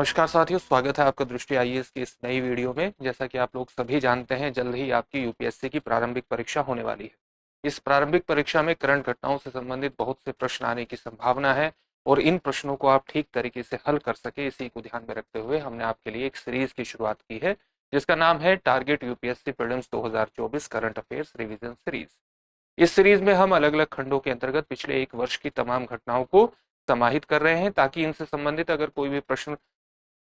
नमस्कार साथियों, स्वागत है आपका दृष्टि आईएएस की इस नई वीडियो में। जैसा कि आप लोग सभी जानते हैं, जल्द ही आपकी यूपीएससी की प्रारंभिक परीक्षा होने वाली है। इस प्रारंभिक परीक्षा में करंट घटनाओं से संबंधित बहुत से प्रश्न आने की संभावना है और इन प्रश्नों को आप ठीक तरीके से हल कर सके, इसी को ध्यान में रखते हुए हमने आपके लिए एक सीरीज की शुरुआत की है जिसका नाम है target UPSC prelims 2024 current affairs revision series. इस सीरीज में हम अलग अलग खंडों के अंतर्गत पिछले एक वर्ष की तमाम घटनाओं को समाहित कर रहे हैं ताकि इनसे संबंधित अगर कोई भी प्रश्न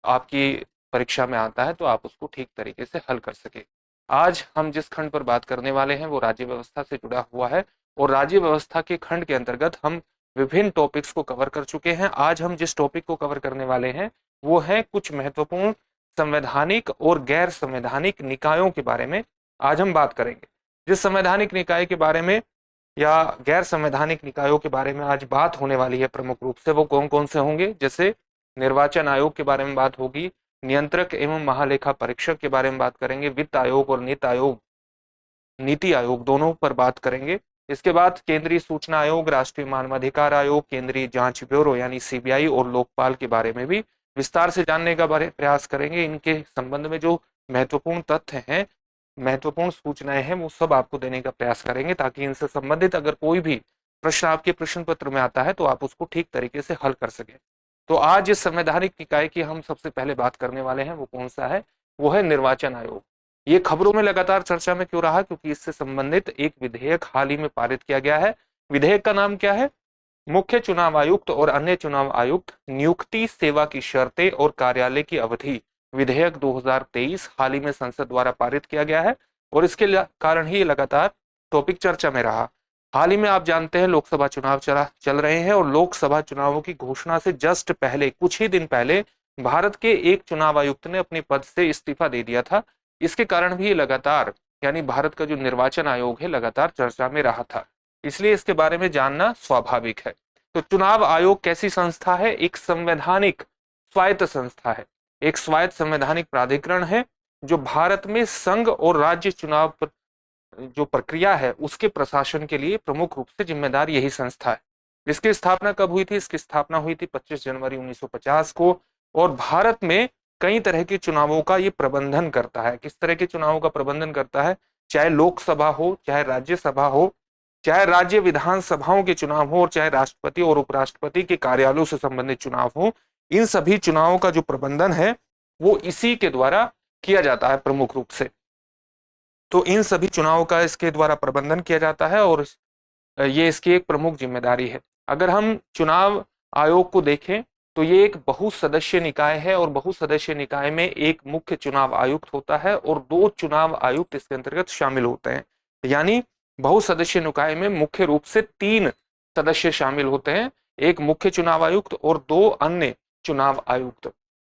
आपकी परीक्षा में आता है तो आप उसको ठीक तरीके से हल कर सके। आज हम जिस खंड पर बात करने वाले हैं वो राज्य व्यवस्था से जुड़ा हुआ है और राज्य व्यवस्था के खंड के अंतर्गत हम विभिन्न टॉपिक्स को कवर कर चुके हैं। आज हम जिस टॉपिक को कवर करने वाले हैं वो है कुछ महत्वपूर्ण संवैधानिक और गैर संवैधानिक निकायों के बारे में आज हम बात करेंगे। जिस संवैधानिक निकाय के बारे में या गैर संवैधानिक निकायों के बारे में आज बात होने वाली है प्रमुख रूप से, वो कौन कौन से होंगे। जैसे निर्वाचन आयोग के बारे में बात होगी, नियंत्रक एवं महालेखा परीक्षक के बारे में बात करेंगे, वित्त आयोग और नीति आयोग दोनों पर बात करेंगे। इसके बाद केंद्रीय सूचना आयोग, राष्ट्रीय मानवाधिकार आयोग, केंद्रीय जांच ब्यूरो यानी सीबीआई और लोकपाल के बारे में भी विस्तार से जानने का प्रयास करेंगे। इनके संबंध में जो महत्वपूर्ण तथ्य हैं, महत्वपूर्ण सूचनाएं हैं, वो सब आपको देने का प्रयास करेंगे ताकि इनसे संबंधित अगर कोई भी प्रश्न आपके प्रश्न पत्र में आता है तो आप उसको ठीक तरीके से हल कर सके। तो आज इस संवैधानिक निकाय की हम सबसे पहले बात करने वाले हैं वो कौन सा है, वो है निर्वाचन आयोग। ये खबरों में लगातार चर्चा में क्यों रहा, क्योंकि इससे संबंधित एक विधेयक हाल ही में पारित किया गया है। विधेयक का नाम क्या है? मुख्य चुनाव आयुक्त और अन्य चुनाव आयुक्त नियुक्ति, सेवा की शर्तें और कार्यालय की अवधि विधेयक 2023 हाल ही में संसद द्वारा पारित किया गया है और इसके कारण ही लगातार टॉपिक चर्चा में रहा। हाल ही में आप जानते हैं लोकसभा चुनाव चल रहे हैं और लोकसभा चुनावों की घोषणा से जस्ट पहले, कुछ ही दिन पहले, भारत के एक चुनाव आयुक्त ने अपने पद से इस्तीफा दे दिया था। इसके कारण भी लगातार, यानी भारत का जो निर्वाचन आयोग है, लगातार चर्चा में रहा था। इसलिए इसके बारे में जानना स्वाभाविक है। तो चुनाव आयोग कैसी संस्था है? एक संवैधानिक स्वायत्त संस्था है, एक स्वायत्त संवैधानिक प्राधिकरण है जो भारत में संघ और राज्य चुनाव जो प्रक्रिया है उसके प्रशासन के लिए प्रमुख रूप से जिम्मेदार यही संस्था है। इसकी स्थापना कब हुई थी? इसकी स्थापना हुई थी 25 जनवरी 1950 को और भारत में कई तरह के चुनावों का ये प्रबंधन करता है। किस तरह के चुनावों का प्रबंधन करता है? चाहे लोकसभा हो, चाहे राज्यसभा हो, चाहे राज्य विधानसभाओं के चुनाव हो और चाहे राष्ट्रपति और उपराष्ट्रपति के कार्यालयों से संबंधित चुनाव हो, इन सभी चुनावों का जो प्रबंधन है वो इसी के द्वारा किया जाता है प्रमुख रूप से। तो इन सभी चुनावों का इसके द्वारा प्रबंधन किया जाता है और ये इसकी एक प्रमुख जिम्मेदारी है। अगर हम चुनाव आयोग को देखें तो ये एक बहुसदस्यीय निकाय है और बहुसदस्यीय निकाय में एक मुख्य चुनाव आयुक्त होता है और 2 चुनाव आयुक्त इसके अंतर्गत शामिल होते हैं। यानी बहुसदस्यीय निकाय में मुख्य रूप से 3 सदस्य शामिल होते हैं, एक मुख्य चुनाव आयुक्त और 2 अन्य चुनाव आयुक्त।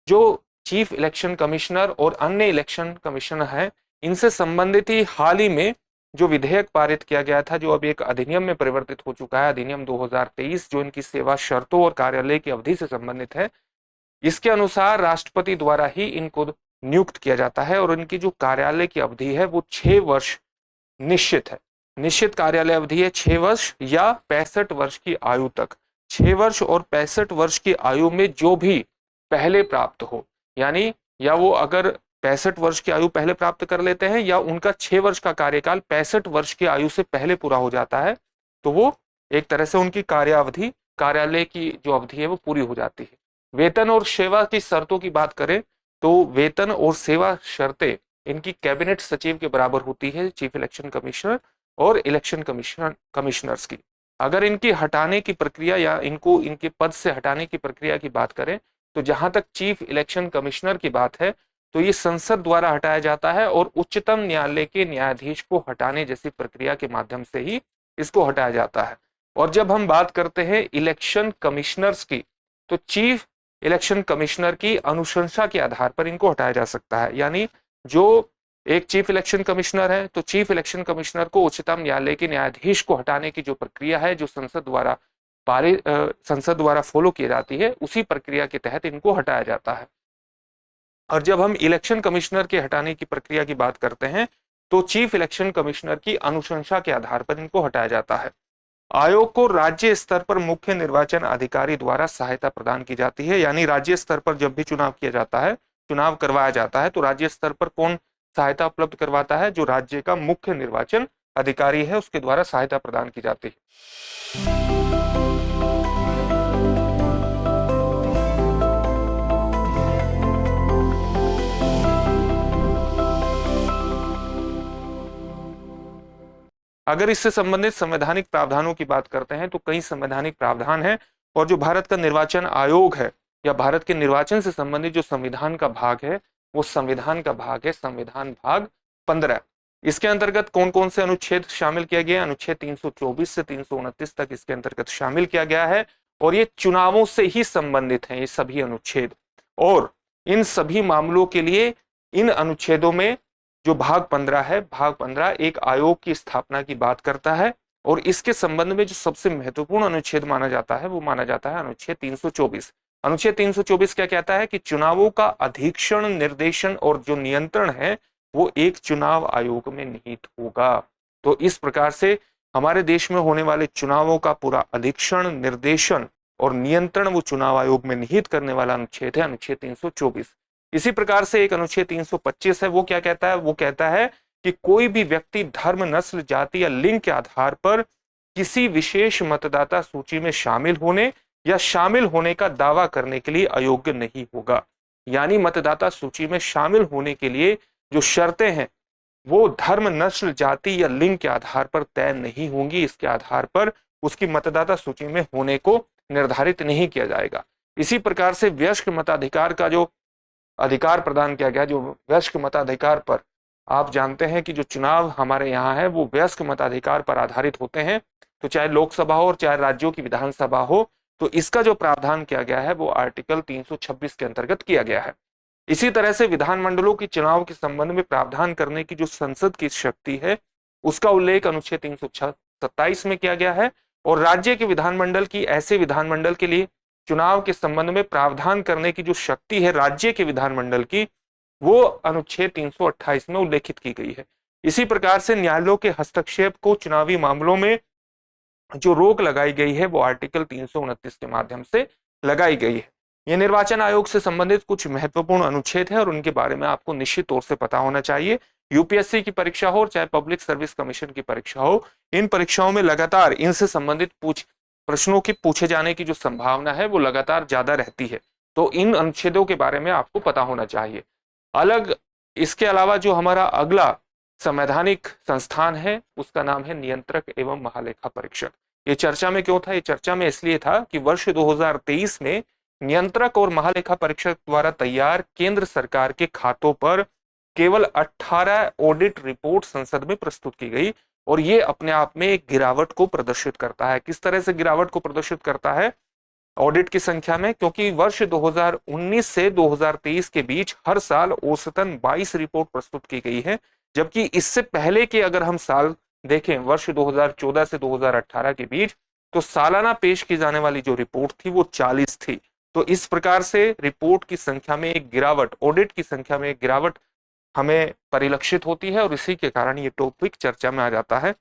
जो चीफ इलेक्शन कमिश्नर और अन्य इलेक्शन कमिश्नर है, इनसे संबंधित ही हाल ही में जो विधेयक पारित किया गया था, जो अब एक अधिनियम में परिवर्तित हो चुका है, अधिनियम 2023, जो इनकी सेवा शर्तों और कार्यालय की अवधि से संबंधित है। इसके अनुसार राष्ट्रपति द्वारा ही इनको नियुक्त किया जाता है और इनकी जो कार्यालय की अवधि है वो 6 वर्ष निश्चित है। निश्चित कार्यालय अवधि है 6 वर्ष या 65 वर्ष की आयु तक। 6 वर्ष और 65 वर्ष की आयु में जो भी पहले प्राप्त हो, यानी या वो अगर 65 वर्ष की आयु पहले प्राप्त कर लेते हैं या उनका 6 वर्ष का कार्यकाल 65 वर्ष की आयु से पहले पूरा हो जाता है, तो वो एक तरह से उनकी कार्यावधि, कार्यालय की जो अवधि है वो पूरी हो जाती है। वेतन और सेवा की शर्तों की बात करें तो वेतन और सेवा शर्तें इनकी कैबिनेट सचिव के बराबर होती है, चीफ इलेक्शन कमिश्नर और इलेक्शन कमिश्नर्स की। अगर इनकी हटाने की प्रक्रिया या इनको इनके पद से हटाने की प्रक्रिया की बात करें तो जहां तक चीफ इलेक्शन कमिश्नर की बात है तो ये संसद द्वारा हटाया जाता है और उच्चतम न्यायालय के न्यायाधीश को हटाने जैसी प्रक्रिया के माध्यम से ही इसको हटाया जाता है। और जब हम बात करते हैं इलेक्शन कमिश्नर्स की, तो चीफ इलेक्शन कमिश्नर की अनुशंसा के आधार पर इनको हटाया जा सकता है। यानी जो एक चीफ इलेक्शन कमिश्नर है तो चीफ इलेक्शन कमिश्नर को उच्चतम न्यायालय के न्यायाधीश को हटाने की जो प्रक्रिया है, जो संसद द्वारा फॉलो की जाती है, उसी प्रक्रिया के तहत इनको हटाया जाता है। और जब हम इलेक्शन कमिश्नर के हटाने की प्रक्रिया की बात करते हैं तो चीफ इलेक्शन कमिश्नर की अनुशंसा के आधार पर इनको हटाया जाता है। आयोग को राज्य स्तर पर मुख्य निर्वाचन अधिकारी द्वारा सहायता प्रदान की जाती है। यानी राज्य स्तर पर जब भी चुनाव किया जाता है, चुनाव करवाया जाता है, तो राज्य स्तर पर कौन सहायता उपलब्ध करवाता है? जो राज्य का मुख्य निर्वाचन अधिकारी है, उसके द्वारा सहायता प्रदान की जाती है। अगर इससे संबंधित संवैधानिक प्रावधानों की बात करते हैं तो कई संवैधानिक प्रावधान हैं, और जो भारत का निर्वाचन आयोग है या भारत के निर्वाचन से संबंधित जो संविधान का भाग है, वो संविधान का भाग है संविधान भाग 15। इसके अंतर्गत कौन कौन से अनुच्छेद शामिल किया गया? अनुच्छेद 324 से 329 तक इसके अंतर्गत शामिल किया गया है, और ये चुनावों से ही संबंधित हैं ये सभी अनुच्छेद। और इन सभी मामलों के लिए इन अनुच्छेदों में जो भाग 15 है, भाग 15 एक आयोग की स्थापना की बात करता है, और इसके संबंध में जो सबसे महत्वपूर्ण अनुच्छेद माना जाता है वो माना जाता है अनुच्छेद 324। अनुच्छेद 324 क्या कहता है कि चुनावों का अधीक्षण, निर्देशन और जो नियंत्रण है वो एक चुनाव आयोग में निहित होगा। तो इस प्रकार से हमारे देश में होने वाले चुनावों का पूरा अधीक्षण, निर्देशन और नियंत्रण वो चुनाव आयोग में निहित करने वाला अनुच्छेद है अनुच्छेद 324। इसी प्रकार से एक अनुच्छेद 325 है, वो क्या कहता है? वो कहता है कि कोई भी व्यक्ति धर्म, नस्ल, जाति या लिंग के आधार पर किसी विशेष मतदाता सूची में शामिल होने या शामिल होने का दावा करने के लिए अयोग्य नहीं होगा। यानी मतदाता सूची में शामिल होने के लिए जो शर्तें हैं वो धर्म, नस्ल, जाति या लिंग के आधार पर तय नहीं होंगी। इसके आधार पर उसकी मतदाता सूची में होने को निर्धारित नहीं किया जाएगा। इसी प्रकार से वयस्क मताधिकार का जो अधिकार प्रदान किया गया, जो वयस्क मताधिकार पर आप जानते हैं कि जो चुनाव हमारे यहाँ है वो वयस्क मताधिकार पर आधारित होते हैं, तो चाहे लोकसभा हो और चाहे राज्यों की विधानसभा हो, तो इसका जो प्रावधान किया गया है वो आर्टिकल 326 के अंतर्गत किया गया है। इसी तरह से विधानमंडलों के चुनाव के संबंध में प्रावधान करने की जो संसद की शक्ति है उसका उल्लेख अनुच्छेद 327 में किया गया है, और राज्य के विधानमंडल की ऐसे विधानमंडल के लिए चुनाव के संबंध में प्रावधान करने की जो शक्ति है राज्य के विधानमंडल की, वो अनुच्छेद 328 में उल्लेखित की गई है। इसी प्रकार से न्यायालयों के हस्तक्षेप को चुनावी मामलों में जो रोक लगाई गई है वो आर्टिकल 329 के माध्यम से लगाई गई है। ये निर्वाचन आयोग से संबंधित कुछ महत्वपूर्ण अनुच्छेद है और उनके बारे में आपको निश्चित तौर से पता होना चाहिए। यूपीएससी की परीक्षा हो और चाहे पब्लिक सर्विस कमीशन की परीक्षा हो, इन परीक्षाओं में लगातार इनसे संबंधित प्रश्नों के पूछे जाने की जो संभावना है वो लगातार ज्यादा रहती है, तो इन अनुच्छेदों के बारे में आपको पता होना चाहिए। अलग इसके अलावा जो हमारा अगला संवैधानिक संस्थान है उसका नाम है नियंत्रक एवं महालेखा परीक्षक। ये चर्चा में क्यों था? ये चर्चा में इसलिए था कि वर्ष 2023 में नियंत्रक और महालेखा परीक्षक द्वारा तैयार केंद्र सरकार के खातों पर केवल 18 ऑडिट रिपोर्ट संसद में प्रस्तुत की गई, और ये अपने आप में एक गिरावट को प्रदर्शित करता है। किस तरह से गिरावट को प्रदर्शित करता है ऑडिट की संख्या में? क्योंकि वर्ष 2019 से 2023 के बीच हर साल औसतन 22 रिपोर्ट प्रस्तुत की गई है, जबकि इससे पहले के अगर हम साल देखें वर्ष 2014 से 2018 के बीच, तो सालाना पेश की जाने वाली जो रिपोर्ट थी वो 40 थी। तो इस प्रकार से रिपोर्ट की संख्या में एक गिरावट, ऑडिट की संख्या में एक गिरावट हमें परिलक्षित होती है, और इसी के कारण ये टॉपिक चर्चा में आ जाता है।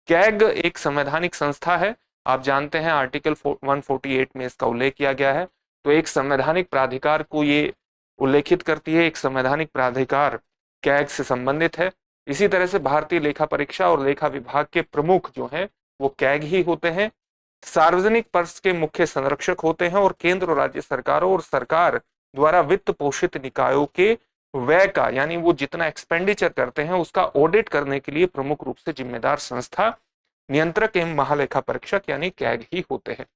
कैग एक संवैधानिक संस्था है, आप जानते हैं आर्टिकल 148 में इसका उल्लेख किया गया है। तो एक संवैधानिक प्राधिकार को ये उल्लेखित करती है, एक संवैधानिक प्राधिकार कैग से संबंधित है। इसी तरह से भारतीय लेखा परीक्षा और लेखा विभाग के प्रमुख जो हैं वो कैग ही होते हैं। सार्वजनिक पर्स के मुख्य संरक्षक होते हैं, और केंद्र और राज्य सरकारों और सरकार द्वारा वित्त पोषित निकायों के व्यय का, यानी वो जितना एक्सपेंडिचर करते हैं उसका ऑडिट करने के लिए प्रमुख रूप से जिम्मेदार संस्था नियंत्रक एवं महालेखा परीक्षक यानी कैग ही होते हैं।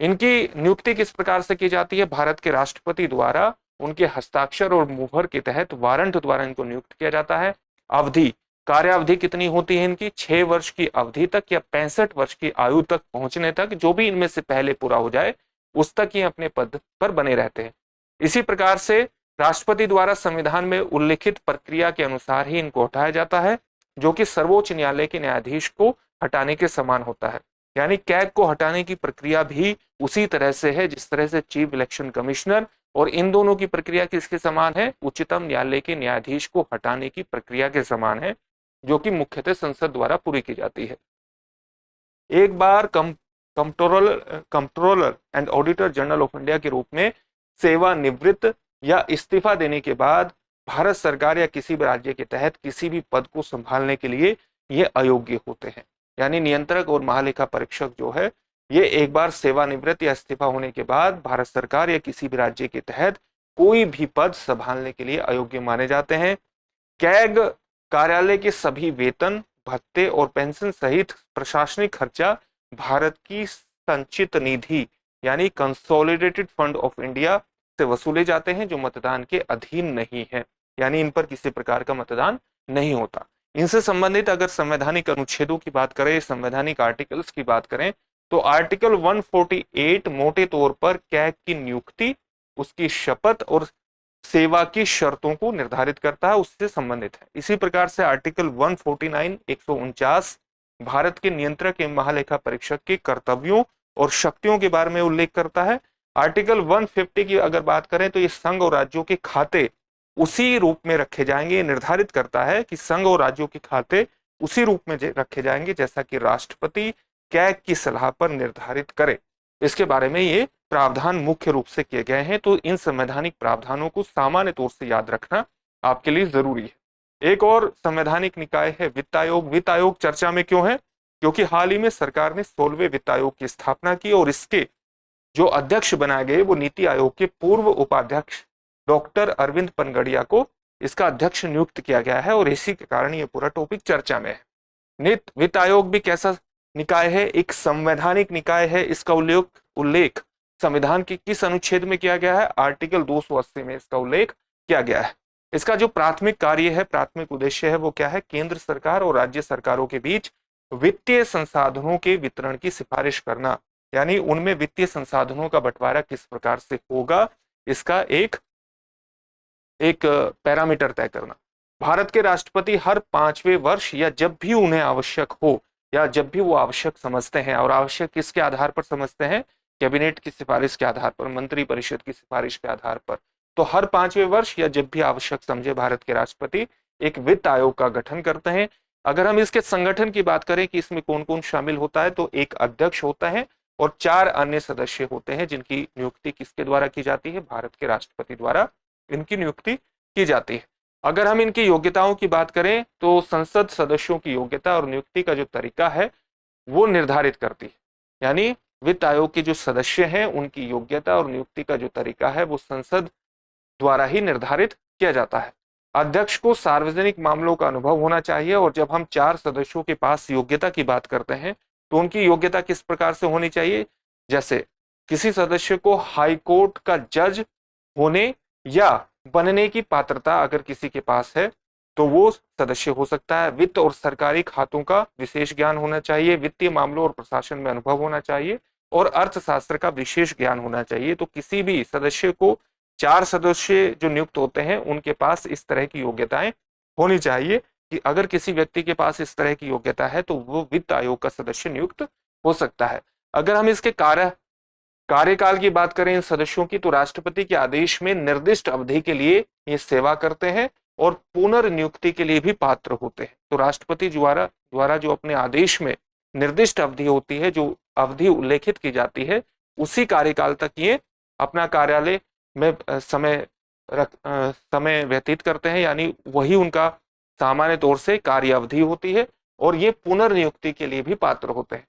इनकी नियुक्ति किस प्रकार से की जाती है? भारत के राष्ट्रपति द्वारा उनके हस्ताक्षर और मुहर के तहत वारंट द्वारा इनको नियुक्त किया जाता है। अवधि, कार्यावधि कितनी होती है इनकी? 6 वर्ष की अवधि तक या 65 वर्ष की आयु तक पहुंचने तक, जो भी इनमें से पहले पूरा हो जाए उस तक ये अपने पद पर बने रहते हैं। इसी प्रकार से राष्ट्रपति द्वारा संविधान में उल्लिखित प्रक्रिया के अनुसार ही इनको हटाया जाता है, जो कि सर्वोच्च न्यायालय के न्यायाधीश को हटाने के समान होता है। यानी कैग को हटाने की प्रक्रिया भी उसी तरह से है जिस तरह से चीफ इलेक्शन कमिश्नर, और इन दोनों की प्रक्रिया किसके समान है? उच्चतम न्यायालय के न्यायाधीश को हटाने की प्रक्रिया के समान है, जो कि मुख्यतः संसद द्वारा पूरी की जाती है। एक बार controller and auditor general of India के रूप में सेवानिवृत्त या इस्तीफा देने के बाद भारत सरकार या किसी भी राज्य के तहत किसी भी पद को संभालने के लिए ये अयोग्य होते हैं। यानी नियंत्रक और महालेखा परीक्षक जो है ये एक बार सेवानिवृत्त या इस्तीफा होने के बाद भारत सरकार या किसी भी राज्य के तहत कोई भी पद संभालने के लिए अयोग्य माने जाते हैं। कैग कार्यालय के सभी वेतन, भत्ते और पेंशन सहित प्रशासनिक खर्चा भारत की संचित निधि यानी कंसोलिडेटेड फंड ऑफ इंडिया से वसूले जाते हैं, जो मतदान के अधीन नहीं है, यानी इन पर किसी प्रकार का मतदान नहीं होता। इनसे संबंधित अगर संवैधानिक अनुच्छेदों की बात करें, संवैधानिक आर्टिकल्स की बात करें, तो आर्टिकल 148 मोटे तौर पर कैग की नियुक्ति, उसकी शपथ और सेवा की शर्तों को निर्धारित करता है, उससे संबंधित है। इसी प्रकार से आर्टिकल 149 149 भारत के नियंत्रक एवं महालेखा परीक्षक के कर्तव्यों और शक्तियों के बारे में उल्लेख करता है। आर्टिकल 150 की अगर बात करें तो ये संघ और राज्यों के खाते उसी रूप में रखे जाएंगे, निर्धारित करता है कि संघ और राज्यों के खाते उसी रूप में रखे जाएंगे जैसा कि राष्ट्रपति कैग की सलाह पर निर्धारित करे। इसके बारे में ये प्रावधान मुख्य रूप से किए गए हैं, तो इन संवैधानिक प्रावधानों को सामान्य तौर से याद रखना आपके लिए जरूरी है। एक और संवैधानिक निकाय है वित्त आयोग। वित्त आयोग चर्चा में क्यों है? क्योंकि हाल ही में सरकार ने 16वें वित्त आयोग की स्थापना की और इसके जो अध्यक्ष बनाए गए वो नीति आयोग के पूर्व उपाध्यक्ष डॉक्टर अरविंद पनगड़िया को इसका अध्यक्ष नियुक्त किया गया है और इसी के कारण ये पूरा टॉपिक चर्चा में है। वित्त आयोग भी कैसा निकाय है? एक संवैधानिक निकाय है। इसका उल्लेख संविधान के किस अनुच्छेद में किया गया है? आर्टिकल 280 में इसका उल्लेख किया गया है। इसका जो प्राथमिक कार्य है, प्राथमिक उद्देश्य है वो क्या है? केंद्र सरकार और राज्य सरकारों के बीच वित्तीय संसाधनों के वितरण की सिफारिश करना, यानी उनमें वित्तीय संसाधनों का बंटवारा किस प्रकार से होगा, इसका एक पैरामीटर तय करना। भारत के राष्ट्रपति हर 5वें वर्ष या जब भी उन्हें आवश्यक हो या जब भी वो आवश्यक समझते हैं, और आवश्यक किसके आधार पर समझते हैं? कैबिनेट की सिफारिश के आधार पर, मंत्री परिषद की सिफारिश के आधार पर। तो हर 5वें वर्ष या जब भी आवश्यक समझे भारत के राष्ट्रपति एक वित्त आयोग का गठन करते हैं। अगर हम इसके संगठन की बात करें कि इसमें कौन कौन शामिल होता है, तो एक अध्यक्ष होता है और 4 अन्य सदस्य होते हैं जिनकी नियुक्ति किसके द्वारा की जाती है? भारत के राष्ट्रपति द्वारा इनकी नियुक्ति की जाती है। अगर हम इनकी योग्यताओं की बात करें तो संसद सदस्यों की योग्यता और नियुक्ति का जो तरीका है वो निर्धारित करती है, यानी वित्त आयोग के जो सदस्य हैं उनकी योग्यता और नियुक्ति का जो तरीका है वो संसद द्वारा ही निर्धारित किया जाता है। अध्यक्ष को सार्वजनिक मामलों का अनुभव होना चाहिए, और जब हम 4 सदस्यों के पास योग्यता की बात करते हैं तो उनकी योग्यता किस प्रकार से होनी चाहिए? जैसे किसी सदस्य को हाई कोर्ट का जज होने या बनने की पात्रता अगर किसी के पास है तो वो सदस्य हो सकता है। वित्त और सरकारी खातों का विशेष ज्ञान होना चाहिए, वित्तीय मामलों और प्रशासन में अनुभव होना चाहिए, और अर्थशास्त्र का विशेष ज्ञान होना चाहिए। तो किसी भी सदस्य को 4 सदस्य जो नियुक्त होते हैं उनके पास इस तरह की योग्यताएं होनी चाहिए कि अगर किसी व्यक्ति के पास इस तरह की योग्यता है तो वो वित्त आयोग का सदस्य नियुक्त हो सकता है। अगर हम इसके कार्यकाल की बात करें इन सदस्यों की, तो राष्ट्रपति के आदेश में निर्दिष्ट अवधि के लिए ये सेवा करते हैं और पुनर्नियुक्ति के लिए भी पात्र होते हैं। तो राष्ट्रपति द्वारा जो अपने आदेश में निर्दिष्ट अवधि होती है, जो अवधि उल्लेखित की जाती है, उसी कार्यकाल तक ये अपना कार्यालय में समय व्यतीत करते हैं, यानी वही उनका सामान्य तौर से कार्य अवधि होती है, और ये पुनर्नियुक्ति के लिए भी पात्र होते हैं।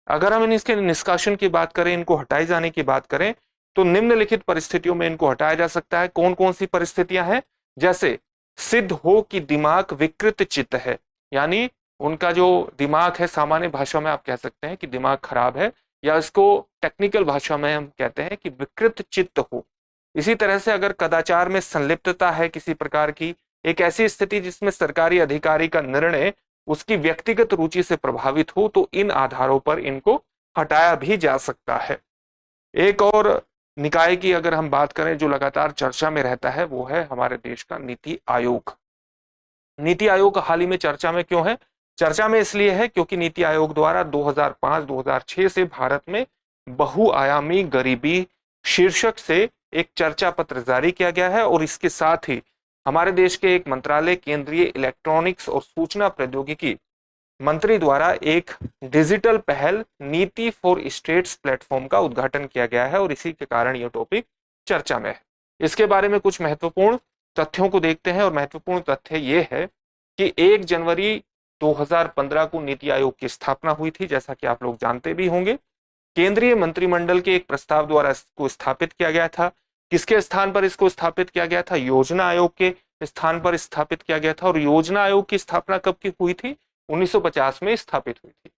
अगर हम इसके निष्कासन की बात करें, इनको हटाए जाने की बात करें, तो निम्नलिखित परिस्थितियों में इनको हटाया जा सकता है। कौन कौन सी परिस्थितियां हैं? जैसे सिद्ध हो कि दिमाग विकृत चित्त है, यानी उनका जो दिमाग है, सामान्य भाषा में आप कह सकते हैं कि दिमाग खराब है, या इसको टेक्निकल भाषा में हम कहते हैं कि विकृत चित्त हो। इसी तरह से अगर कदाचार में संलिप्तता है किसी प्रकार की, एक ऐसी स्थिति जिसमें सरकारी अधिकारी का निर्णय उसकी व्यक्तिगत रुचि से प्रभावित हो, तो इन आधारों पर इनको हटाया भी जा सकता है। एक और निकाय की अगर हम बात करें जो लगातार चर्चा में रहता है, वो है हमारे देश का नीति आयोग। नीति आयोग हाल ही में चर्चा में क्यों है? चर्चा में इसलिए है क्योंकि नीति आयोग द्वारा 2005-2006 से भारत में बहुआयामी गरीबी शीर्षक से एक चर्चा पत्र जारी किया गया है, और इसके साथ ही हमारे देश के एक मंत्रालय केंद्रीय इलेक्ट्रॉनिक्स और सूचना प्रौद्योगिकी मंत्री द्वारा एक डिजिटल पहल नीति फॉर स्टेट्स प्लेटफॉर्म का उद्घाटन किया गया है और इसी के कारण यह टॉपिक चर्चा में है। इसके बारे में कुछ महत्वपूर्ण तथ्यों को देखते हैं और महत्वपूर्ण तथ्य यह है कि 1 जनवरी 2015 को नीति आयोग की स्थापना हुई थी, जैसा कि आप लोग जानते भी होंगे। केंद्रीय मंत्रिमंडल के एक प्रस्ताव द्वारा इसको स्थापित किया गया था। किसके स्थान पर इसको स्थापित किया गया था? योजना आयोग के स्थान पर स्थापित किया गया था। और योजना आयोग की स्थापना कब की हुई थी? 1950 में स्थापित हुई थी।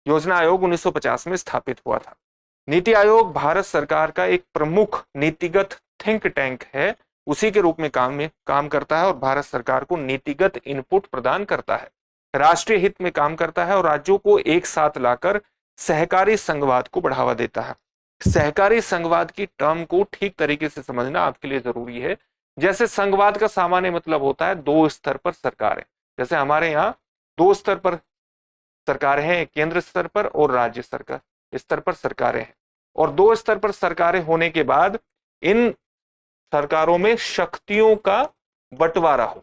योजना आयोग 1950 में स्थापित हुआ था। नीति आयोग भारत सरकार का एक प्रमुख नीतिगत थिंक टैंक है, उसी के रूप में काम करता है और भारत सरकार को नीतिगत इनपुट प्रदान करता है, राष्ट्रीय हित में काम करता है और राज्यों को एक साथ लाकर सहकारी संघवाद को बढ़ावा देता है। सहकारी संघवाद की टर्म को ठीक तरीके से समझना आपके लिए जरूरी है। जैसे संघवाद का सामान्य मतलब होता है 2 स्तर पर सरकारें, जैसे हमारे यहाँ 2 स्तर पर सरकारें हैं, केंद्र स्तर पर और राज्य सरकार स्तर पर सरकारें हैं। और 2 स्तर पर सरकारें होने के बाद इन सरकारों में शक्तियों का बंटवारा हो।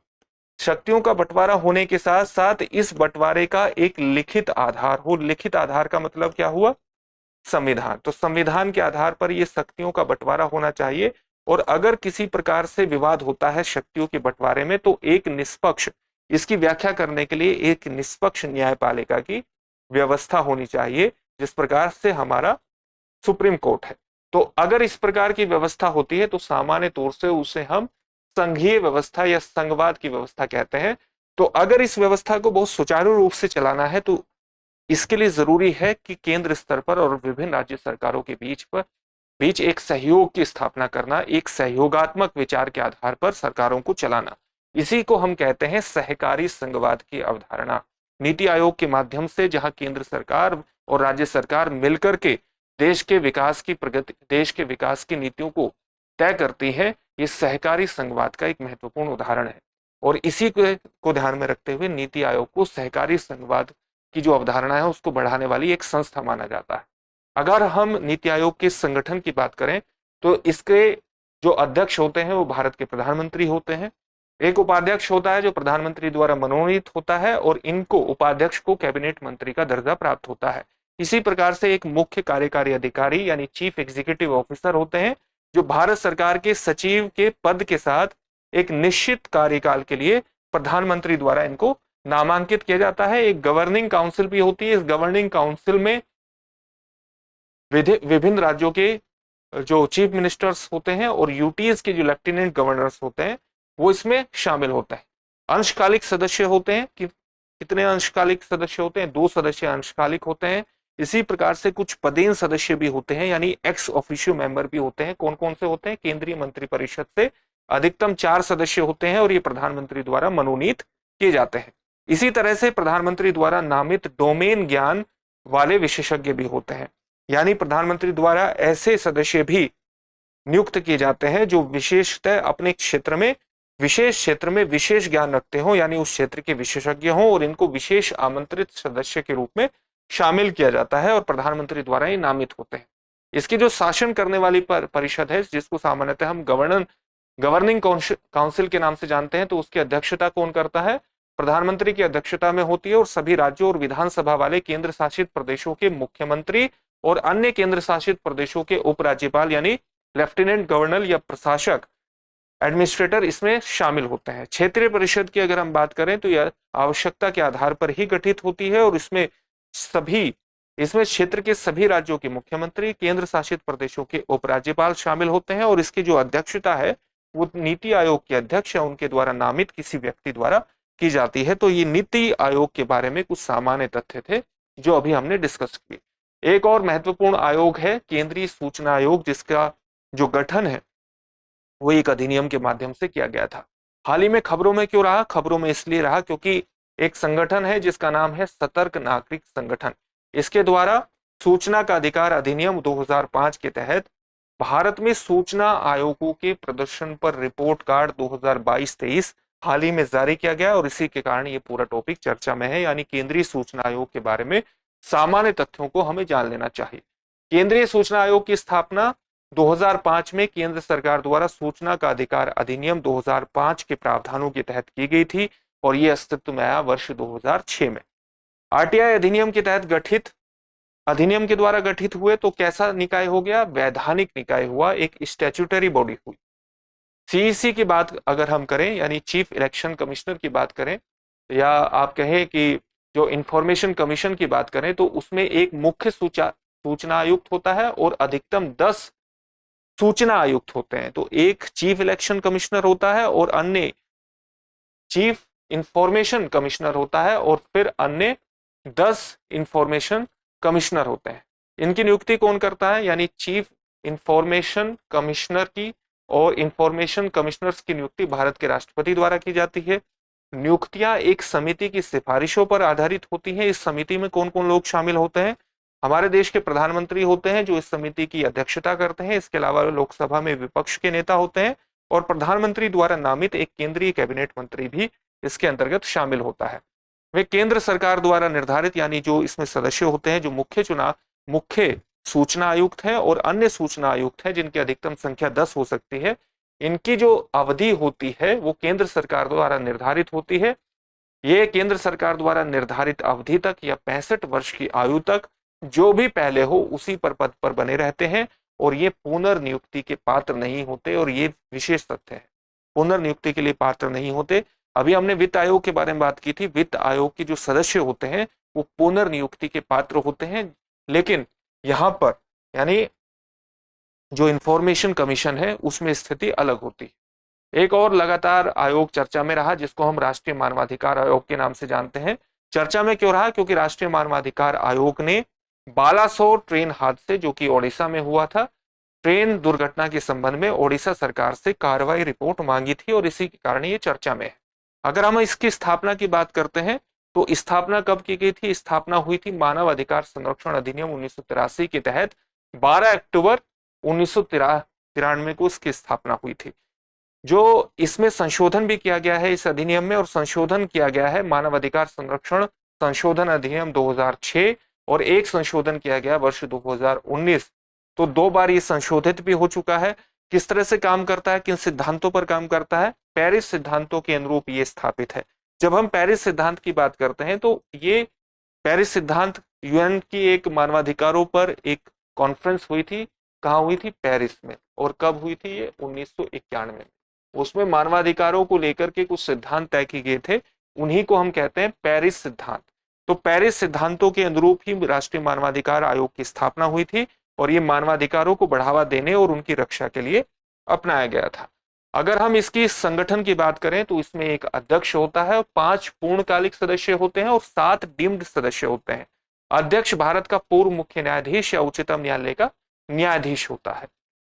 शक्तियों का बंटवारा होने के साथ साथ इस बंटवारे का एक लिखित आधार हो। लिखित आधार का मतलब क्या हुआ? संविधान। तो संविधान के आधार पर यह शक्तियों का बंटवारा होना चाहिए और अगर किसी प्रकार से विवाद होता है शक्तियों के बंटवारे में तो एक निष्पक्ष, इसकी व्याख्या करने के लिए एक निष्पक्ष न्यायपालिका की व्यवस्था होनी चाहिए, जिस प्रकार से हमारा सुप्रीम कोर्ट है। तो अगर इस प्रकार की व्यवस्था होती है तो सामान्य तौर से उसे हम संघीय व्यवस्था या संघवाद की व्यवस्था कहते हैं। तो अगर इस व्यवस्था को बहुत सुचारू रूप से चलाना है तो इसके लिए जरूरी है कि केंद्र स्तर पर और विभिन्न राज्य सरकारों के बीच एक सहयोग की स्थापना करना, एक सहयोगात्मक विचार के आधार पर सरकारों को चलाना। इसी को हम कहते हैं सहकारी संघवाद की अवधारणा। नीति आयोग के माध्यम से जहां केंद्र सरकार और राज्य सरकार मिलकर के देश के विकास की प्रगति, देश के विकास की नीतियों को तय करती है, ये सहकारी संघवाद का एक महत्वपूर्ण उदाहरण है। और इसी को ध्यान में रखते हुए नीति आयोग को सहकारी संघवाद की जो अवधारणा है उसको बढ़ाने वाली एक संस्था माना जाता है। अगर हम नीति आयोग के संगठन की बात करें तो इसके जो अध्यक्ष होते हैं वो भारत के प्रधानमंत्री होते हैं। एक उपाध्यक्ष होता है जो प्रधानमंत्री द्वारा मनोनीत होता है और इनको उपाध्यक्ष को कैबिनेट मंत्री का दर्जा प्राप्त होता है। इसी प्रकार से एक मुख्य कार्यकारी अधिकारी यानी चीफ एग्जीक्यूटिव ऑफिसर होते हैं जो भारत सरकार के सचिव के पद के साथ एक निश्चित कार्यकाल के लिए प्रधानमंत्री द्वारा इनको नामांकित किया जाता है। एक गवर्निंग काउंसिल भी होती है। इस गवर्निंग काउंसिल में विभिन्न राज्यों के जो चीफ मिनिस्टर्स होते हैं और यूटीएस के जो लेफ्टिनेंट गवर्नर्स होते हैं वो इसमें शामिल होता है। अंशकालिक सदस्य होते हैं कि कितने अंशकालिक सदस्य होते हैं? 2 सदस्य अंशकालिक होते हैं। इसी प्रकार से कुछ पदेन सदस्य भी होते हैं यानी एक्स ऑफिशियो मेंबर भी होते हैं। कौन कौन से होते हैं? केंद्रीय मंत्रिपरिषद से अधिकतम 4 सदस्य होते हैं और ये प्रधानमंत्री द्वारा मनोनीत किए जाते हैं। इसी तरह से प्रधानमंत्री द्वारा नामित डोमेन ज्ञान वाले विशेषज्ञ भी होते हैं, यानी प्रधानमंत्री द्वारा ऐसे सदस्य भी नियुक्त किए जाते हैं जो विशेषतः अपने क्षेत्र में विशेष ज्ञान रखते हो, यानी उस क्षेत्र के विशेषज्ञ हों और इनको विशेष आमंत्रित सदस्य के रूप में शामिल किया जाता है और प्रधानमंत्री द्वारा ये नामित होते हैं। इसकी जो शासन करने वाली परिषद है जिसको सामान्यतः हम गवर्निंग काउंसिल के नाम से जानते हैं, तो उसकी अध्यक्षता कौन करता है? प्रधानमंत्री की अध्यक्षता में होती है और सभी राज्यों और विधानसभा वाले केंद्र शासित प्रदेशों के मुख्यमंत्री और अन्य केंद्र शासित प्रदेशों के उपराज्यपाल यानी लेफ्टिनेंट गवर्नर या प्रशासक एडमिनिस्ट्रेटर इसमें शामिल होते हैं। क्षेत्रीय परिषद की अगर हम बात करें तो यह आवश्यकता के आधार पर ही गठित होती है और इसमें क्षेत्र के सभी राज्यों के मुख्यमंत्री, केंद्र शासित प्रदेशों के उपराज्यपाल शामिल होते हैं और इसकी जो अध्यक्षता है वो नीति आयोग के अध्यक्ष या उनके द्वारा नामित किसी व्यक्ति द्वारा की जाती है। तो ये नीति आयोग के बारे में कुछ सामान्य तथ्य थे जो अभी हमने डिस्कस किए। एक और महत्वपूर्ण आयोग है केंद्रीय सूचना आयोग, जिसका जो गठन है वो एक अधिनियम के माध्यम से किया गया था। हाल ही में खबरों में क्यों रहा? खबरों में इसलिए रहा क्योंकि एक संगठन है जिसका नाम है सतर्क नागरिक संगठन। इसके द्वारा सूचना का अधिकार अधिनियम 2005 के तहत भारत में सूचना आयोगों के प्रदर्शन पर रिपोर्ट कार्ड 2022-23 हाल ही में जारी किया गया और इसी के कारण ये पूरा टॉपिक चर्चा में है, यानी केंद्रीय सूचना आयोग के बारे में सामान्य तथ्यों को हमें जान लेना चाहिए। केंद्रीय सूचना आयोग की स्थापना 2005 में केंद्र सरकार द्वारा सूचना का अधिकार अधिनियम 2005 के प्रावधानों के तहत की गई थी और यह अस्तित्व में आया वर्ष 2006 में। आरटीआई अधिनियम के तहत गठित, अधिनियम के द्वारा गठित हुए तो कैसा निकाय हो गया? वैधानिक निकाय हुआ, एक स्टैट्यूटरी बॉडी हुई। सीईसी की बात अगर हम करें, यानी चीफ इलेक्शन कमिश्नर की बात करें, या आप कहें कि जो इंफॉर्मेशन कमीशन की बात करें, तो उसमें एक मुख्य सूचना आयुक्त होता है और अधिकतम 10 सूचना आयुक्त होते हैं। तो एक चीफ इलेक्शन कमिश्नर होता है और अन्य चीफ इंफॉर्मेशन कमिश्नर होता है, और फिर अन्य 10 इंफॉर्मेशन कमिश्नर होते हैं। इनकी नियुक्ति कौन करता है? यानी चीफ इंफॉर्मेशन कमिश्नर की और इंफॉर्मेशन कमिश्नर्स की नियुक्ति भारत के राष्ट्रपति द्वारा की जाती है। नियुक्तियां एक समिति की सिफारिशों पर आधारित होती हैं। इस समिति में कौन कौन लोग शामिल होते हैं? हमारे देश के प्रधानमंत्री होते हैं जो इस समिति की अध्यक्षता करते हैं। इसके अलावा लोकसभा में विपक्ष के नेता होते हैं, और प्रधानमंत्री द्वारा नामित एक केंद्रीय कैबिनेट मंत्री भी इसके अंतर्गत शामिल होता है। वे केंद्र सरकार द्वारा निर्धारित, यानी जो इसमें सदस्य होते हैं, जो मुख्य सूचना आयुक्त है और अन्य सूचना आयुक्त है जिनकी अधिकतम संख्या 10 हो सकती है, इनकी जो अवधि होती है वो केंद्र सरकार द्वारा निर्धारित होती है। ये केंद्र सरकार द्वारा निर्धारित अवधि तक या 65 वर्ष की आयु तक जो भी पहले हो उसी पर पद पर बने रहते हैं, और ये पुनर्नियुक्ति के पात्र नहीं होते। और ये विशेष तथ्य है, पुनर्नियुक्ति के लिए पात्र नहीं होते। अभी हमने वित्त आयोग के बारे में बात की थी। वित्त आयोग के जो सदस्य होते हैं वो पुनर्नियुक्ति के पात्र होते हैं, लेकिन यहां पर यानी जो इंफॉर्मेशन कमीशन है उसमें स्थिति अलग होती है। एक और लगातार आयोग चर्चा में रहा जिसको हम राष्ट्रीय मानवाधिकार आयोग के नाम से जानते हैं। चर्चा में क्यों रहा? क्योंकि राष्ट्रीय मानवाधिकार आयोग ने बालासोर ट्रेन हादसे, जो कि ओडिशा में हुआ था, ट्रेन दुर्घटना के संबंध में ओडिशा सरकार से कार्रवाई रिपोर्ट मांगी थी, और इसी के कारण ये चर्चा में है। अगर हम इसकी स्थापना की बात करते हैं तो स्थापना कब की गई थी? स्थापना हुई थी मानव अधिकार संरक्षण अधिनियम 1983 के तहत 12 अक्टूबर 1993 को इसकी स्थापना हुई थी। जो इसमें संशोधन भी किया गया है इस अधिनियम में, और संशोधन किया गया है मानव अधिकार संरक्षण संशोधन अधिनियम 2006, और एक संशोधन किया गया वर्ष 2019। तो 2 बार ये संशोधित भी हो चुका है। किस तरह से काम करता है, किन सिद्धांतों पर काम करता है? पेरिस सिद्धांतों के अनुरूप ये स्थापित है। जब हम पेरिस सिद्धांत की बात करते हैं तो ये पेरिस सिद्धांत यूएन की एक मानवाधिकारों पर एक कॉन्फ्रेंस हुई थी। कहाँ हुई थी? पेरिस में। और कब हुई थी? ये 1991 में। उसमें मानवाधिकारों को लेकर के कुछ सिद्धांत तय किए गए थे, उन्हीं को हम कहते हैं पेरिस सिद्धांत। तो पेरिस सिद्धांतों के अनुरूप ही राष्ट्रीय मानवाधिकार आयोग की स्थापना हुई थी, और ये मानवाधिकारों को बढ़ावा देने और उनकी रक्षा के लिए अपनाया गया था। अगर हम इसकी संगठन की बात करें तो इसमें एक अध्यक्ष होता है, 5 पूर्णकालिक सदस्य होते हैं और 7 डीम्ड सदस्य होते हैं। अध्यक्ष भारत का पूर्व मुख्य न्यायाधीश या उच्चतम न्यायालय का न्यायाधीश होता है।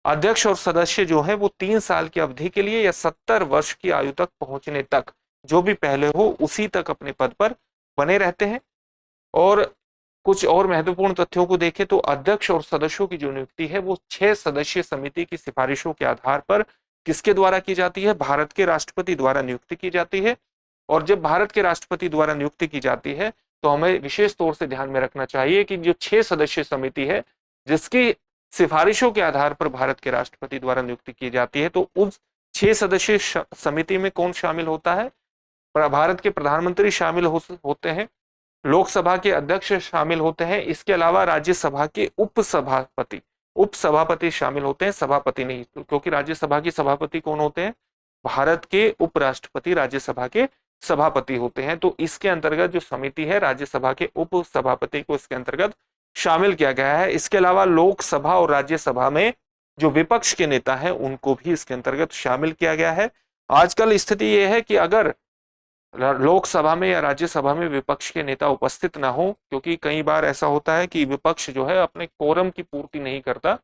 अध्यक्ष और सदस्य जो है वो 3 साल की अवधि के लिए या 70 वर्ष की आयु तक पहुंचने तक, जो भी पहले हो उसी तक अपने पद पर बने रहते हैं। और कुछ और महत्वपूर्ण तथ्यों को देखें तो अध्यक्ष और सदस्यों की जो नियुक्ति है वो 6 सदस्यीय समिति की सिफारिशों के आधार पर किसके द्वारा की जाती है? भारत के राष्ट्रपति द्वारा नियुक्ति की जाती है। और जब भारत के राष्ट्रपति द्वारा नियुक्ति की जाती है तो हमें विशेष तौर से ध्यान में रखना चाहिए कि जो 6 सदस्यीय समिति है जिसकी सिफारिशों के आधार पर भारत के राष्ट्रपति द्वारा नियुक्ति की जाती है, तो उस 6 सदस्यीय समिति में कौन शामिल होता है? भारत के प्रधानमंत्री शामिल होते हैं, लोकसभा के अध्यक्ष शामिल होते हैं, इसके अलावा राज्यसभा के उपसभापति शामिल होते हैं, सभापति नहीं, क्योंकि राज्यसभा के सभापति कौन होते हैं? भारत के उपराष्ट्रपति राज्यसभा के सभापति होते हैं। तो इसके अंतर्गत जो समिति है राज्यसभा के उप सभापति को इसके अंतर्गत शामिल किया गया है। इसके अलावा लोकसभा और राज्यसभा में जो विपक्ष के नेता हैं उनको भी इसके अंतर्गत शामिल किया गया है। आजकल स्थिति यह है कि अगर लोकसभा में या राज्यसभा में विपक्ष के नेता उपस्थित ना हो, क्योंकि कई बार ऐसा होता है कि विपक्ष जो है अपने कोरम की पूर्ति नहीं करता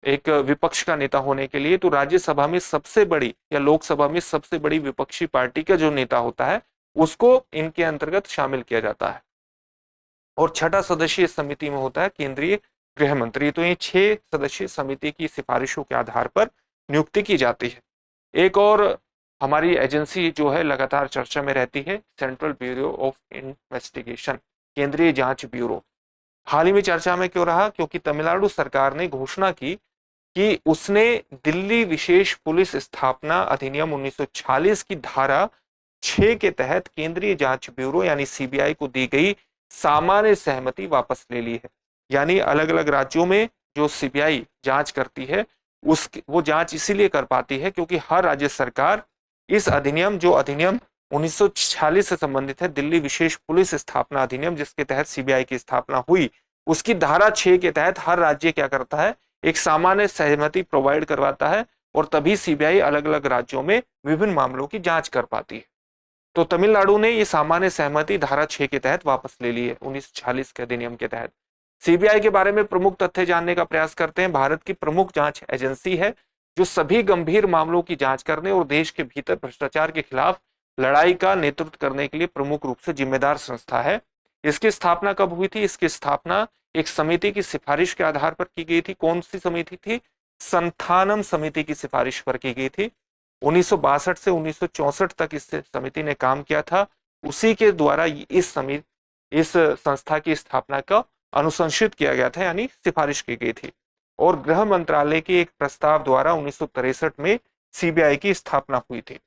एक विपक्ष का नेता होने के लिए, तो राज्यसभा में सबसे बड़ी या लोकसभा में सबसे बड़ी विपक्षी पार्टी का जो नेता होता है उसको इनके अंतर्गत शामिल किया जाता है। और 6ठा सदस्यीय समिति में होता है केंद्रीय गृह मंत्री। तो ये 6 सदस्यीय समिति की सिफारिशों के आधार पर नियुक्ति की जाती है। एक और हमारी एजेंसी जो है लगातार चर्चा में रहती है, सेंट्रल ब्यूरो ऑफ इन्वेस्टिगेशन, केंद्रीय जांच ब्यूरो। हाल ही में चर्चा में क्यों रहा? क्योंकि तमिलनाडु सरकार ने घोषणा की कि उसने दिल्ली विशेष पुलिस स्थापना अधिनियम 1946 की धारा 6 के तहत केंद्रीय जांच ब्यूरो यानी सीबीआई को दी गई सामान्य सहमति वापस ले ली है। यानी अलग अलग राज्यों में जो सीबीआई जांच करती है वो जांच इसीलिए कर पाती है क्योंकि हर राज्य सरकार इस अधिनियम, जो अधिनियम 1946 से संबंधित है, दिल्ली विशेष पुलिस स्थापना अधिनियम, जिसके तहत सीबीआई की स्थापना हुई, उसकी धारा 6 के तहत हर राज्य क्या करता है, एक सामान्य सहमति प्रोवाइड करवाता है और तभी सीबीआई अलग अलग राज्यों में विभिन्न मामलों की जांच कर पाती है। तो तमिलनाडु ने ये सामान्य सहमति धारा 6 के तहत वापस ले ली है 1946 के अधिनियम के तहत। सीबीआई के बारे में प्रमुख तथ्य जानने का प्रयास करते हैं। भारत की प्रमुख जांच एजेंसी है जो सभी गंभीर मामलों की जांच करने और देश के भीतर भ्रष्टाचार के खिलाफ लड़ाई का नेतृत्व करने के लिए प्रमुख रूप से जिम्मेदार संस्था है। इसकी स्थापना कब हुई थी? इसकी स्थापना एक समिति की सिफारिश के आधार पर की गई थी। कौन सी समिति थी? संथानम समिति की सिफारिश पर की गई थी। 1962 से 1964 तक इस समिति ने काम किया था। उसी के द्वारा इस संस्था की स्थापना का अनुशंसित किया गया था, यानी सिफारिश की गई थी। और गृह मंत्रालय के एक प्रस्ताव द्वारा 1963 में सीबीआई की स्थापना हुई थी।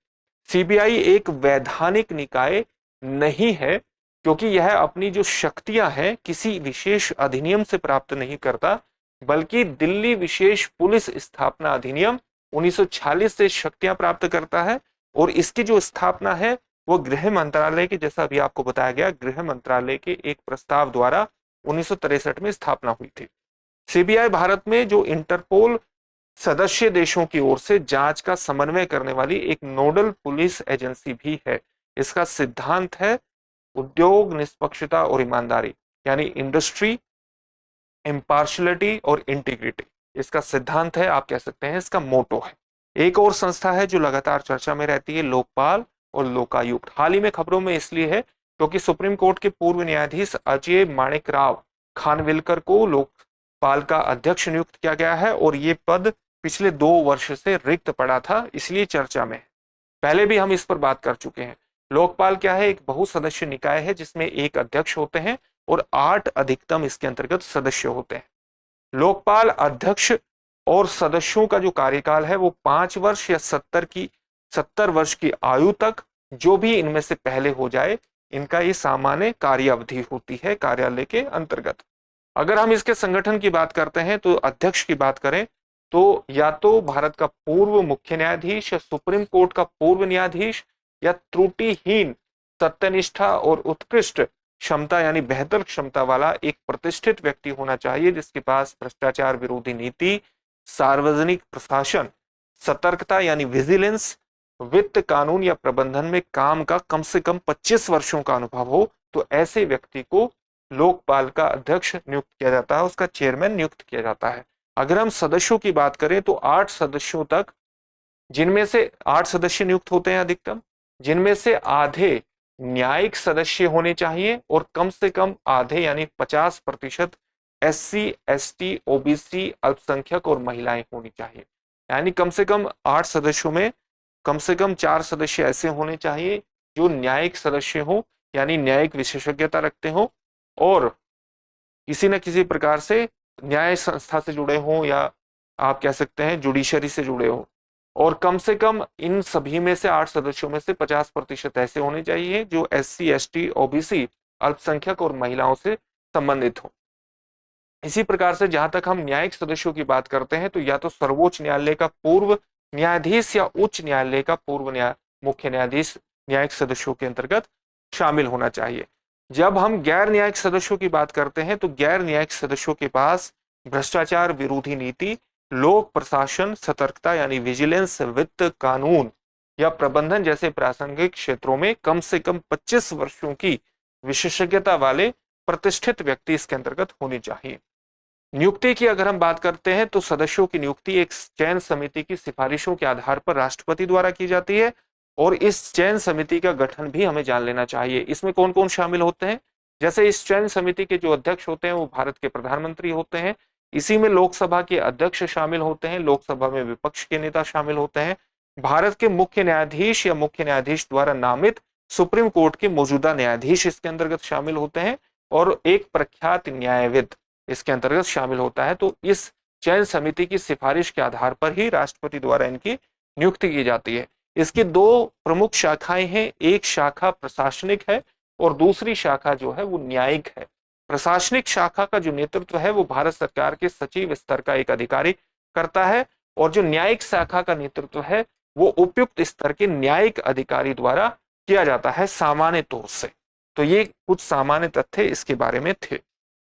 सीबीआई एक वैधानिक निकाय नहीं है क्योंकि यह अपनी जो शक्तियां हैं किसी विशेष अधिनियम से प्राप्त नहीं करता, बल्कि दिल्ली विशेष पुलिस स्थापना अधिनियम 1946 से शक्तियां प्राप्त करता है। और इसकी जो स्थापना है वो गृह मंत्रालय के, जैसा अभी आपको बताया गया, गृह मंत्रालय के एक प्रस्ताव द्वारा 1963 में स्थापना हुई थी। सीबीआई भारत में जो इंटरपोल सदस्य देशों की ओर से जांच का समन्वय करने वाली एक नोडल पुलिस एजेंसी भी है। इसका सिद्धांत है उद्योग, निष्पक्षता और ईमानदारी, यानी इंडस्ट्री, इम्पार्शलिटी और इंटीग्रिटी। इसका सिद्धांत है, आप कह सकते हैं इसका मोटो है। एक और संस्था है जो लगातार चर्चा में रहती है, लोकपाल और लोकायुक्त। हाल ही में खबरों में इसलिए है क्योंकि सुप्रीम कोर्ट के पूर्व न्यायाधीश अजय माणिकराव खानविलकर को लोकपाल का अध्यक्ष नियुक्त किया गया है और ये पद पिछले 2 वर्ष से रिक्त पड़ा था, इसलिए चर्चा में है। पहले भी हम इस पर बात कर चुके हैं। लोकपाल क्या है? एक बहुसदस्य निकाय है जिसमें एक अध्यक्ष होते हैं और 8 अधिकतम इसके अंतर्गत सदस्य होते हैं। लोकपाल अध्यक्ष और सदस्यों का जो कार्यकाल है वो 5 वर्ष या 70 वर्ष की आयु तक, जो भी इनमें से पहले हो जाए, इनका ये सामान्य कार्य अवधि होती है कार्यालय के अंतर्गत। अगर हम इसके संगठन की बात करते हैं तो अध्यक्ष की बात करें तो या तो भारत का पूर्व मुख्य न्यायाधीश या सुप्रीम कोर्ट का पूर्व न्यायाधीश या त्रुटिहीन, सत्यनिष्ठा और उत्कृष्ट क्षमता यानी बेहतर क्षमता वाला एक प्रतिष्ठित व्यक्ति होना चाहिए जिसके पास भ्रष्टाचार विरोधी नीति, सार्वजनिक प्रशासन, सतर्कता यानी विजिलेंस, वित्त, कानून या प्रबंधन में काम का कम से कम 25 वर्षों का अनुभव हो। तो ऐसे व्यक्ति को लोकपाल का अध्यक्ष नियुक्त किया जाता है, उसका चेयरमैन नियुक्त किया जाता है। अगर हम सदस्यों की बात करें तो 8 सदस्यों तक, जिनमें से 8 सदस्य नियुक्त होते हैं अधिकतम, जिनमें से आधे न्यायिक सदस्य होने चाहिए और कम से कम आधे यानी 50% SC, ST, OBC, अल्पसंख्यक और महिलाएं होनी चाहिए। यानी कम से कम 8 सदस्यों में कम से कम 4 सदस्य ऐसे होने चाहिए जो न्यायिक सदस्य हो, यानी न्यायिक विशेषज्ञता रखते हो और किसी न किसी प्रकार से न्याय संस्था से जुड़े हो या आप कह सकते हैं जुडिशरी से जुड़े हो। और कम से कम इन सभी में से 8 सदस्यों में से 50% ऐसे होने चाहिए जो SC, ST, OBC, अल्पसंख्यक और महिलाओं से संबंधित हो। इसी प्रकार से जहां तक हम न्यायिक सदस्यों की बात करते हैं तो या तो सर्वोच्च न्यायालय का पूर्व न्यायाधीश या उच्च न्यायालय का पूर्व मुख्य न्यायाधीश न्यायिक सदस्यों के अंतर्गत शामिल होना चाहिए। जब हम गैर न्यायिक सदस्यों की बात करते हैं तो गैर न्यायिक सदस्यों के पास भ्रष्टाचार विरोधी नीति, लोक प्रशासन, सतर्कता यानी विजिलेंस, वित्त, कानून या प्रबंधन जैसे प्रासंगिक क्षेत्रों में कम से कम 25 वर्षों की विशेषज्ञता वाले प्रतिष्ठित व्यक्ति इसके अंतर्गत होने चाहिए। नियुक्ति की अगर हम बात करते हैं तो सदस्यों की नियुक्ति एक चयन समिति की सिफारिशों के आधार पर राष्ट्रपति द्वारा की जाती है और इस चयन समिति का गठन भी हमें जान लेना चाहिए। इसमें कौन कौन शामिल होते हैं? जैसे इस चयन समिति के जो अध्यक्ष होते हैं वो भारत के प्रधानमंत्री होते हैं। इसी में लोकसभा के अध्यक्ष शामिल होते हैं, लोकसभा में विपक्ष के नेता शामिल होते हैं, भारत के मुख्य न्यायाधीश या मुख्य न्यायाधीश द्वारा नामित सुप्रीम कोर्ट के मौजूदा न्यायाधीश इसके अंतर्गत शामिल होते हैं और एक प्रख्यात न्यायविद इसके अंतर्गत शामिल होता है। तो इस चयन समिति की सिफारिश के आधार पर ही राष्ट्रपति द्वारा इनकी नियुक्ति की जाती है। इसकी 2 प्रमुख शाखाएं हैं, एक शाखा प्रशासनिक है और दूसरी शाखा जो है वो न्यायिक है। प्रशासनिक शाखा का जो नेतृत्व है वो भारत सरकार के सचिव स्तर का एक अधिकारी करता है, और जो न्यायिक शाखा का नेतृत्व है वो उपयुक्त स्तर के न्यायिक अधिकारी द्वारा किया जाता है सामान्य तौर से। तो ये कुछ सामान्य तथ्य इसके बारे में थे।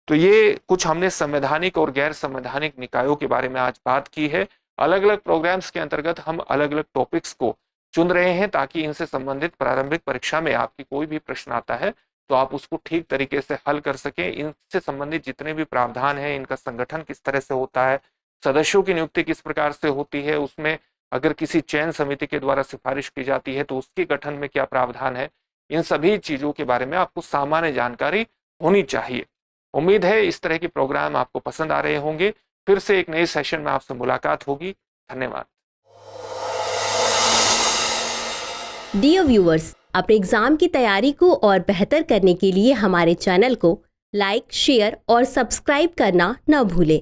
तो ये कुछ हमने संवैधानिक और गैर संवैधानिक निकायों के बारे में आज बात की है। अलग अलग प्रोग्राम्स के अंतर्गत हम अलग अलग टॉपिक्स को चुन रहे हैं ताकि इनसे संबंधित प्रारंभिक परीक्षा में आपकी कोई भी प्रश्न आता है तो आप उसको ठीक तरीके से हल कर सकें। इनसे संबंधित जितने भी प्रावधान हैं, इनका संगठन किस तरह से होता है, सदस्यों की नियुक्ति किस प्रकार से होती है, उसमें अगर किसी चयन समिति के द्वारा सिफारिश की जाती है तो उसके गठन में क्या प्रावधान है, इन सभी चीजों के बारे में आपको सामान्य जानकारी होनी चाहिए। उम्मीद है इस तरह के प्रोग्राम आपको पसंद आ रहे होंगे। फिर से एक नए सेशन में आपसे मुलाकात होगी। धन्यवाद। डियर व्यूअर्स, अपने एग्जाम की तैयारी को और बेहतर करने के लिए हमारे चैनल को लाइक, शेयर और सब्सक्राइब करना न भूलें।